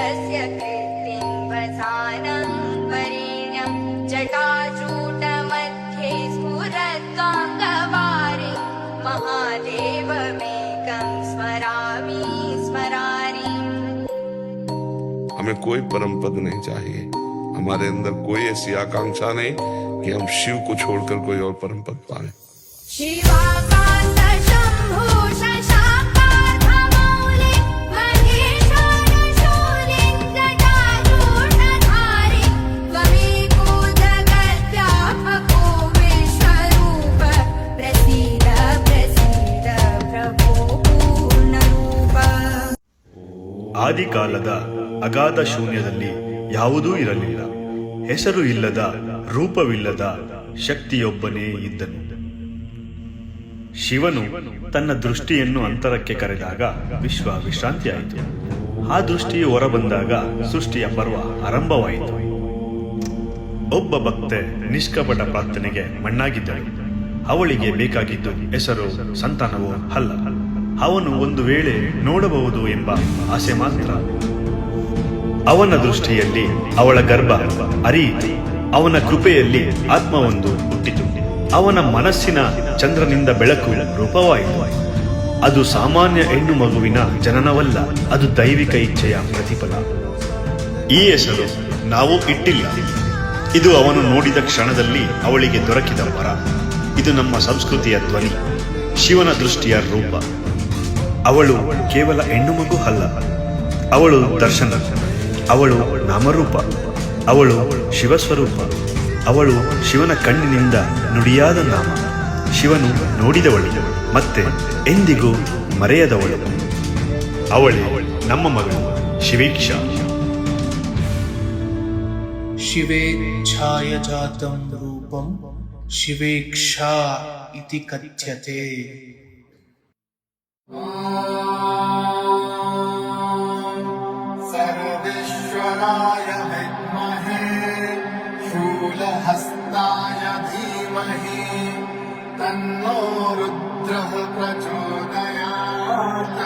तस्य कीर्तिं वसानं वरेण्यं जटाजूटमध्ये स्फुरद्गाङ्गवारि महादेवमेकं स्मरामि स्मरारि। हमें कोई परम पद नहीं चाहिए, हमारे अंदर कोई ऐसी आकांक्षा नहीं कि हम शिव को छोड़कर कोई और परम पद पाए। शिवाकान्त शम्भो शशाकाधमौलि महेश्वर शूलिङ्गजटाजूटधारि त्वमेको जगद्व्यापको विश्वरूप प्रसीद प्रसीद प्रभो पूर्णरूप। ಆದಿಕಾಲದ ಅಗಾಧ ಶೂನ್ಯದಲ್ಲಿ ಯಾವುದೂ ಇರಲಿಲ್ಲ. ಹೆಸರು ಇಲ್ಲದ, ರೂಪವಿಲ್ಲದ ಶಕ್ತಿಯೊಬ್ಬನೇ ಇದ್ದನು. ಶಿವನು ತನ್ನ ದೃಷ್ಟಿಯನ್ನು ಅಂತರಕ್ಕೆ ಕರೆದಾಗ ವಿಶ್ವ ವಿಶ್ರಾಂತಿಯಾಯಿತು. ಆ ದೃಷ್ಟಿಯು ಹೊರಬಂದಾಗ ಸೃಷ್ಟಿಯ ಪರ್ವ ಆರಂಭವಾಯಿತು. ಒಬ್ಬ ಭಕ್ತೆ ನಿಷ್ಕಪಟ ಪ್ರಾರ್ಥನೆಗೆ ಮಣ್ಣಾಗಿದ್ದಳು. ಅವಳಿಗೆ ಬೇಕಾಗಿದ್ದು ಹೆಸರು, ಸಂತಾನವೋ ಅಲ್ಲ. ಅವನು ಒಂದು ವೇಳೆ ನೋಡಬಹುದು ಎಂಬ ಆಸೆ ಮಾತ್ರ. ಅವನ ದೃಷ್ಟಿಯಲ್ಲಿ ಅವಳ ಗರ್ಭ ಅರಿಯಿತು. ಅವನ ಕೃಪೆಯಲ್ಲಿ ಆತ್ಮವೊಂದು ಹುಟ್ಟಿತು. ಅವನ ಮನಸ್ಸಿನ ಚಂದ್ರನಿಂದ ಬೆಳಕು ರೂಪವಾಯಿತು. ಅದು ಸಾಮಾನ್ಯ ಹೆಣ್ಣು ಮಗುವಿನ ಜನನವಲ್ಲ, ಅದು ದೈವಿಕ ಇಚ್ಛೆಯ ಪ್ರತಿಫಲ. ಈ ಹೆಸರು ನಾವು ಇಟ್ಟಿಲ್ಲ, ಇದು ಅವನು ನೋಡಿದ ಕ್ಷಣದಲ್ಲಿ ಅವಳಿಗೆ ದೊರಕಿದ ವರ. ಇದು ನಮ್ಮ ಸಂಸ್ಕೃತಿಯ ಧ್ವನಿ, ಶಿವನ ದೃಷ್ಟಿಯ ರೂಪ. ಅವಳು ಕೇವಲ ಹೆಣ್ಣು ಮಗು ಅಲ್ಲ, ಅವಳು ದರ್ಶನ, ಅವಳು ನಾಮರೂಪ, ಅವಳು ಶಿವಸ್ವರೂಪ, ಅವಳು ಶಿವನ ಕಣ್ಣಿನಿಂದ ನುಡಿಯಾದ ನಾಮ. ಶಿವನು ನೋಡಿದವಳು, ಮತ್ತೆ ಎಂದಿಗೂ ಮರೆಯದವಳು. ಅವಳೇ ನಮ್ಮ ಮಗಳು ಶಿವೇಕ್ಷಾ. ಶಿವೇಚ್ಛಾಯ ಜಾತಂ ರೂಪಂ ಶಿವೇಕ್ಷಾ ಇತಿ ಕಥ್ಯತೆ. सर्वेश्वराय विद्महे शूलहस्ताय धीमहि तन्नो रुद्रः प्रचोदयात्।